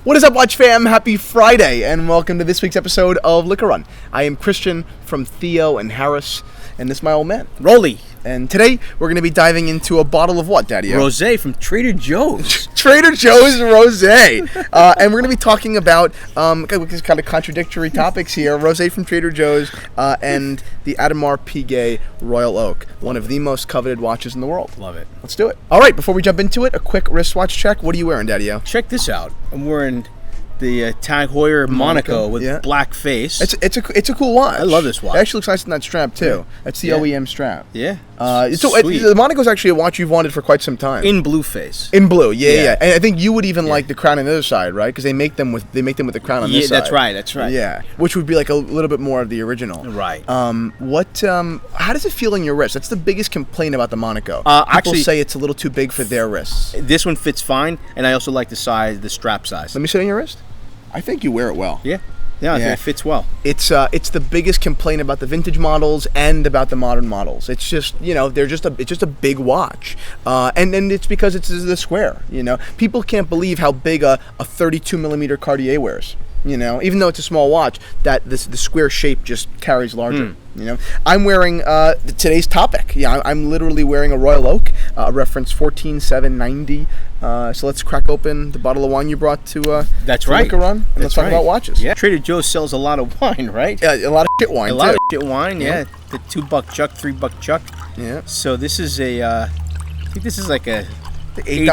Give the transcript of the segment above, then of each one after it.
What is up, Watch fam? Happy Friday, and welcome to this week's episode of Liquor Run. I am Christian from Theo and Harris, and this is my old man, Rolly. And today, we're going to be diving into a bottle of what, Daddy? Rosé from Trader Joe's. Trader Joe's Rosé. And we're going to be talking about, these kind of contradictory topics here. Rosé from Trader Joe's and the Audemars Piguet Royal Oak. One of the most coveted watches in the world. Love it. Let's do it. All right, before we jump into it, a quick wristwatch check. What are you wearing, Daddy-o? Check this out. I'm wearing the Tag Heuer Monaco with black face. It's a cool watch. I love this watch. It actually looks nice in that strap too. That's the OEM strap. Yeah. The Monaco's actually a watch you've wanted for quite some time. In blue face. In blue, yeah. And I think you would even like the crown on the other side, right? Because they make them with the crown on this side. That's right. Yeah, which would be like a little bit more of the original. Right. How does it feel in your wrist? That's the biggest complaint about the Monaco. People actually say it's a little too big for their wrists. This one fits fine, and I also like the strap size. Let me sit on your wrist. I think you wear it well. Yeah, I think it fits well. It's the biggest complaint about the vintage models and about the modern models. It's just, it's just a big watch, and it's because it's the square. People can't believe how big a 32 millimeter Cartier wears. Even though it's a small watch, that the square shape just carries larger. I'm wearing today's topic. I'm literally wearing a Royal Oak, reference 14790. So let's crack open the bottle of wine you brought to Liquor Run, and let's talk about watches. Yeah, Trader Joe's sells a lot of wine, right? Yeah, a lot of shit wine. Of shit wine. Yeah, the $2 chuck, $3 chuck. Yeah. So this is I think this is like a $8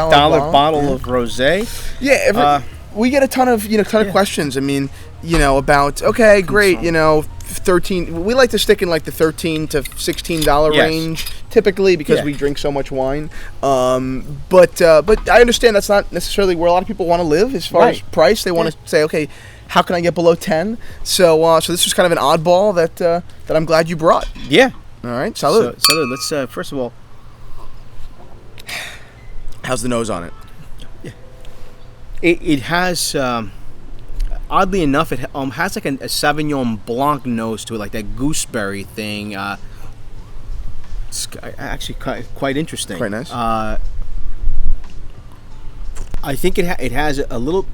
bottle of rosé. Yeah. We get a ton of questions. I mean, about great, 13. We like to stick in like the $13 to $16 range typically because we drink so much wine. But I understand that's not necessarily where a lot of people want to live as far as price. They want to say, okay, how can I get below 10? So this was kind of an oddball that I'm glad you brought. Yeah. All right. Salud. So let's first of all. How's the nose on it? It has, oddly enough, it has like a Sauvignon Blanc nose to it, like that gooseberry thing. It's actually quite interesting. Quite nice. I think it has a little.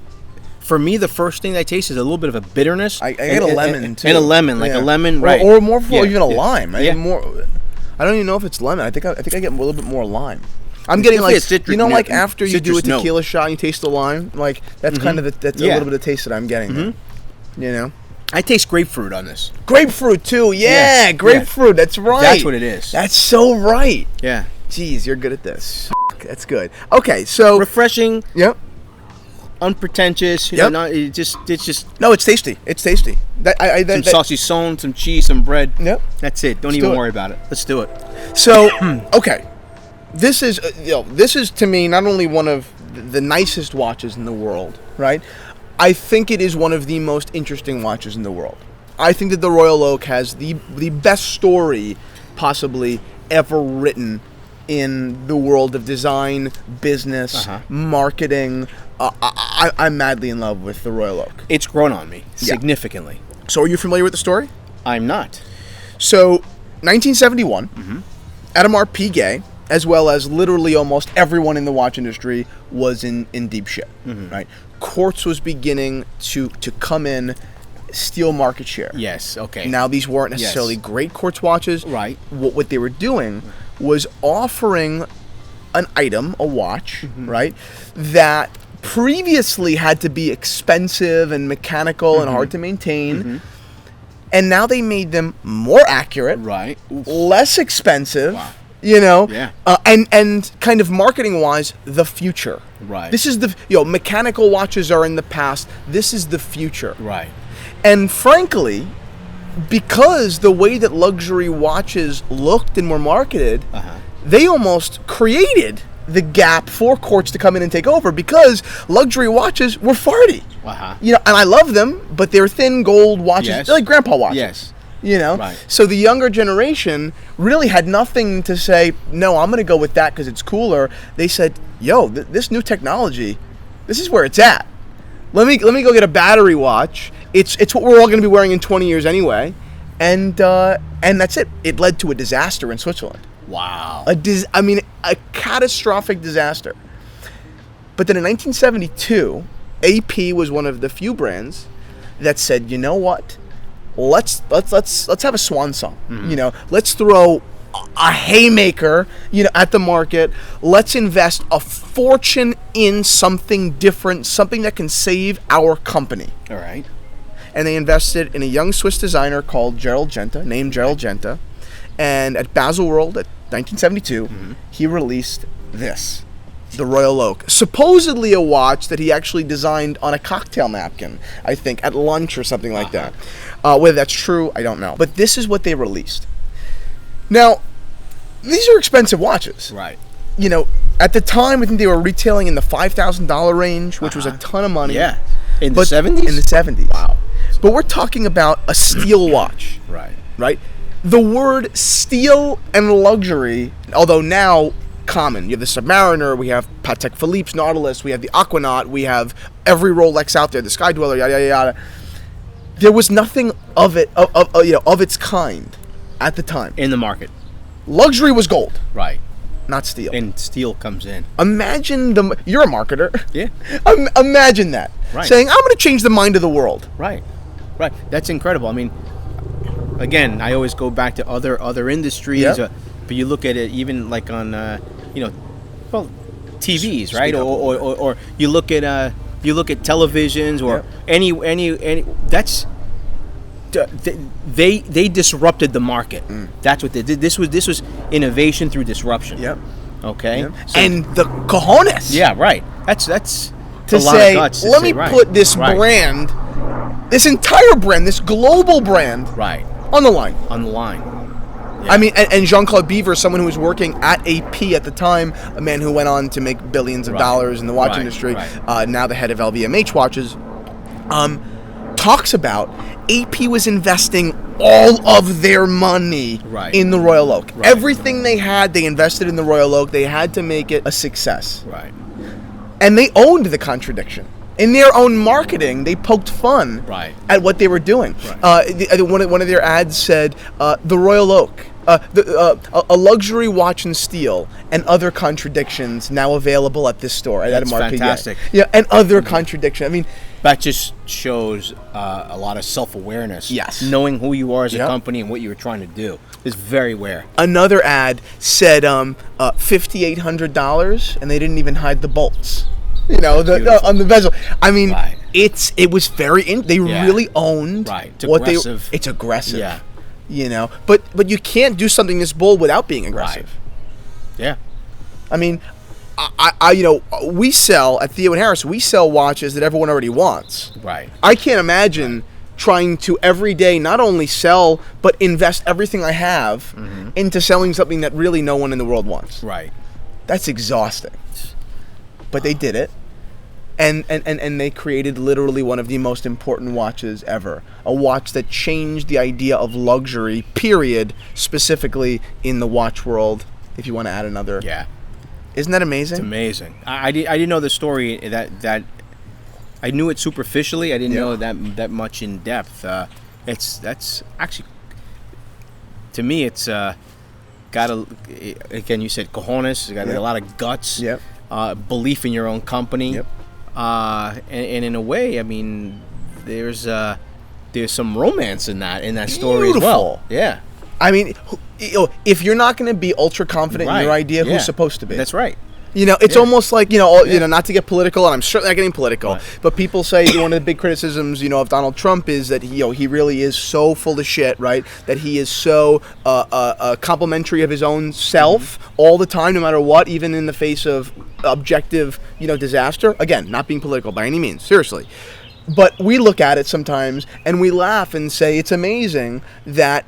For me, the first thing I taste is a little bit of a bitterness. I get a lemon too. And a lemon, like a lemon, right? Or more even a lime. I don't even know if it's lemon. I think I get a little bit more lime. I'm getting like like after you do a tequila shot and you taste the lime, like that's kind of that's a little bit of taste that I'm getting. I taste grapefruit on this. Grapefruit too, grapefruit. Yeah. That's right. That's what it is. That's so right. Yeah. Jeez, you're good at this. That's good. Okay, so refreshing. Yep. Unpretentious. It's just. No, it's tasty. It's tasty. Some saucy scone, some cheese, some bread. Yep. That's it. Don't even worry about it. Let's do it. So, okay. This is to me not only one of the nicest watches in the world, right? I think it is one of the most interesting watches in the world. I think that the Royal Oak has the best story possibly ever written in the world of design, business, marketing. I'm madly in love with the Royal Oak. It's grown on me significantly. So are you familiar with the story? I'm not. So 1971, Audemars Piguet, as well as literally almost everyone in the watch industry, was in deep shit, right? Quartz was beginning to come in, steal market share. Yes, okay. Now, these weren't necessarily great quartz watches. Right. What they were doing was offering an item, a watch, right, that previously had to be expensive and mechanical and hard to maintain. And now they made them more accurate, right, less expensive. Wow. And kind of marketing wise, the future. Right. This is mechanical watches are in the past. This is the future. Right. And frankly, because the way that luxury watches looked and were marketed, they almost created the gap for Quartz to come in and take over because luxury watches were farty. And I love them, but they're thin gold watches. They're like grandpa watches. Yes. Right. So the younger generation really had nothing to say, no, I'm going to go with that because it's cooler. They said, this new technology, this is where it's at. Let me go get a battery watch. It's what we're all going to be wearing in 20 years anyway. And that's it. It led to a disaster in Switzerland. Wow. A catastrophic disaster. But then in 1972, AP was one of the few brands that said, you know what? Let's have a swan song. You know, let's throw a haymaker, you know, at the market. Let's invest a fortune in something different, something that can save our company. All right. And they invested in a young Swiss designer called Gerald Genta, named Gerald Genta. And at Baselworld at 1972, he released this, the Royal Oak. Supposedly a watch that he actually designed on a cocktail napkin, I think, at lunch or something like that. Whether that's true, I don't know. But this is what they released. Now, these are expensive watches. Right. You know, at the time, I think they were retailing in the $5,000 range, which was a ton of money. Yeah. In the 70s? In the 70s. Wow. But we're talking about a steel watch. Right. Right? The word steel and luxury, although now common. You have the Submariner, we have Patek Philippe's Nautilus, we have the Aquanaut, we have every Rolex out there, the Sky Dweller, yada yada yada. There was nothing of it, of its kind at the time. In the market. Luxury was gold, Right. not steel. And steel comes in. Imagine you're a marketer. Yeah. Imagine that. Right. Saying, I'm going to change the mind of the world. Right. Right. That's incredible. I mean, again, I always go back to other industries. Yep. But you look at it even like on, well, TVs, right? Or you look at televisions or Yep. any. That's they disrupted the market. That's what they did. This was innovation through disruption. Yep. Okay. Yep. So- And the cojones. yeah. Right. That's To a lot say, of guts to let say, me right, put this right, brand, this entire brand, this global brand, right on the line. on the line. I mean, and Jean-Claude Beaver, someone who was working at AP at the time, a man who went on to make billions of Right. dollars in the watch Right, industry, right. now the head of LVMH watches, talks about AP was investing all of their money Right. in the Royal Oak. Right. Everything they had, they invested in the Royal Oak. They had to make it a success. Right. And they owned the contradiction. In their own marketing, they poked fun Right. at what they were doing. Right. One of their ads said, the Royal Oak, a luxury watch in steel, and other contradictions now available at this store. That's at Audemars Piguet. fantastic. Yeah, and other contradiction. I mean, That just shows a lot of self-awareness. Yes. Knowing who you are as a Yep. company and what you were trying to do is very rare. another ad said $5,800, and they didn't even hide the bolts. You know, on the bezel. I mean, Right. it was very. They Yeah. really owned Right. It's what aggressive. It's aggressive. Yeah. You know, but you can't do something this bold without being aggressive. Yeah. I mean, we sell at Theo and Harris. We sell watches that everyone already wants. Right. I can't imagine trying to every day not only sell but invest everything I have into selling something that really no one in the world wants. Right. That's exhausting. But they did it. And they created literally one of the most important watches ever. A watch that changed the idea of luxury, period, specifically in the watch world, if you want to add another. Yeah. Isn't that amazing? It's amazing. I didn't know the story that I knew it superficially. I didn't know that much in depth. That's actually, to me, it's got again, you said cojones. Got a lot of guts. Yep. Belief in your own company. Yep. And in a way, I mean, there's some romance in that story as well. Beautiful. Yeah. I mean, if you're not going to be ultra confident in your idea, who's supposed to be? That's right. You know, it's almost like, not to get political, and I'm certainly not getting political, but people say one of the big criticisms, of Donald Trump is that he really is so full of shit, right? That he is so complimentary of his own self all the time, no matter what, even in the face of objective, disaster. Again, not being political by any means, seriously. But we look at it sometimes and we laugh and say it's amazing that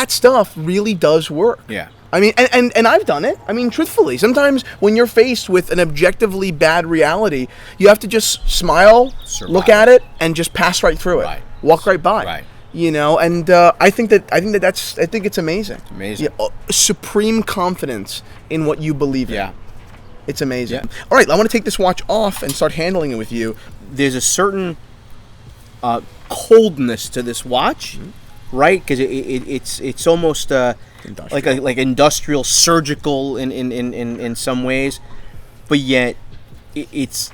stuff really does work. Yeah. I mean, and I've done it. I mean, truthfully, sometimes when you're faced with an objectively bad reality, you have to just smile, look at it, and just pass right through it. Right. Walk right by. Right. And I think it's amazing. It's amazing. Supreme confidence in what you believe in. Yeah. It's amazing. Yeah. All right, I want to take this watch off and start handling it with you. There's a certain coldness to this watch, right? Because it's almost like industrial, surgical in some ways, but yet it's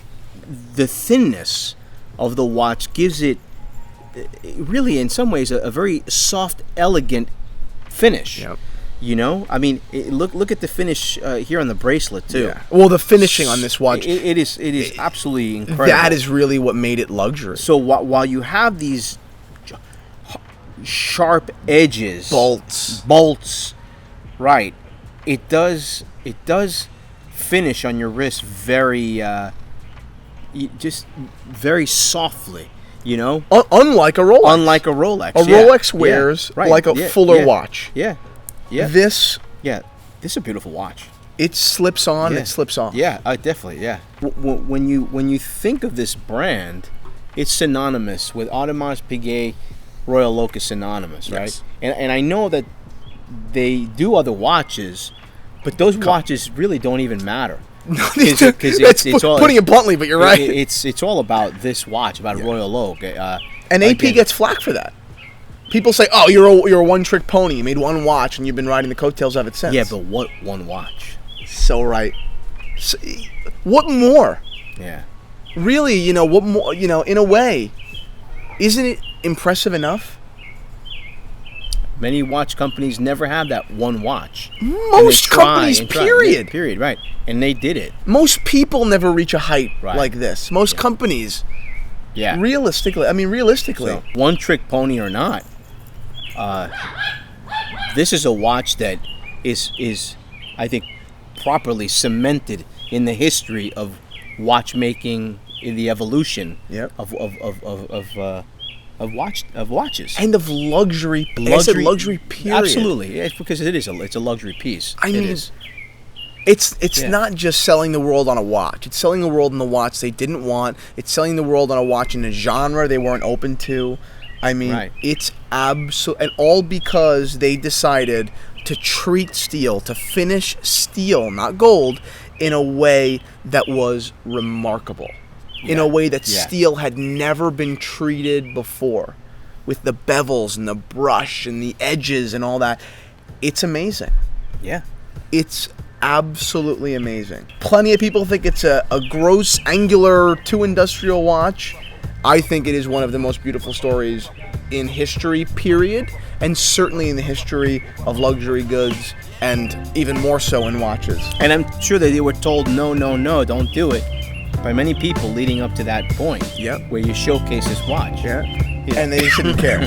the thinness of the watch gives it really, in some ways, a very soft, elegant finish. Yep. You know, I mean, look at the finish here on the bracelet too. Yeah. Well, the finishing on this watch, it is absolutely incredible. that is really what made it luxury. So while you have these sharp edges, bolts, right? It does finish on your wrist very, just very softly. You know, unlike a Rolex. Unlike a Rolex. Rolex wears like a fuller watch. Yeah. Yeah. This is a beautiful watch. It slips on, it slips off. Yeah, definitely. Yeah. When you think of this brand, it's synonymous with Audemars Piguet Royal Oak is synonymous, right? Yes. And I know that they do other watches, but those watches really don't even matter. Because it's all putting it bluntly, but you're right. It's all about this watch, about Royal Oak. And AP gets flack for that. People say, "Oh, you're a one-trick pony. You made one watch, and you've been riding the coattails of it since." Yeah, but what one watch? So right. So, what more? Yeah. Really, you know, what more? You know, in a way, isn't it impressive enough? Many watch companies never have that one watch. Most companies, period. Period, right. And they did it. Most people never reach a height like this. Most companies. Yeah. Realistically. So, one trick pony or not, this is a watch that is I think properly cemented in the history of watchmaking, in the evolution of watches and of luxury. Luxury period. Absolutely, it's because it's a luxury piece. I mean, it's not just selling the world on a watch. It's selling the world on the watch they didn't want. It's selling the world on a watch in a genre they weren't open to. I mean, it's absolute, and all because they decided to treat steel, to finish steel, not gold, in a way that was remarkable. In a way that steel had never been treated before, with the bevels and the brush and the edges and all that. It's amazing. Yeah. It's absolutely amazing. Plenty of people think it's a gross, angular, too industrial watch. I think it is one of the most beautiful stories in history, period, and certainly in the history of luxury goods, and even more so in watches. And I'm sure that they were told, no, don't do it, by many people leading up to that point. Yep. Where you showcase this watch. Yeah. And they didn't care.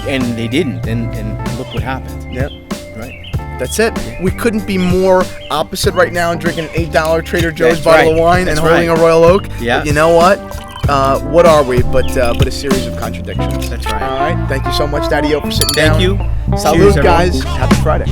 And they didn't, and look what happened. Yep. Right. That's it. We couldn't be more opposite right now, drinking an $8 Trader Joe's bottle of wine and holding a Royal Oak. Yeah. But you know what? What are we but a series of contradictions? That's right. All right. Thank you so much, Daddy O, for sitting down. Thank you. Salud, guys. Happy Friday.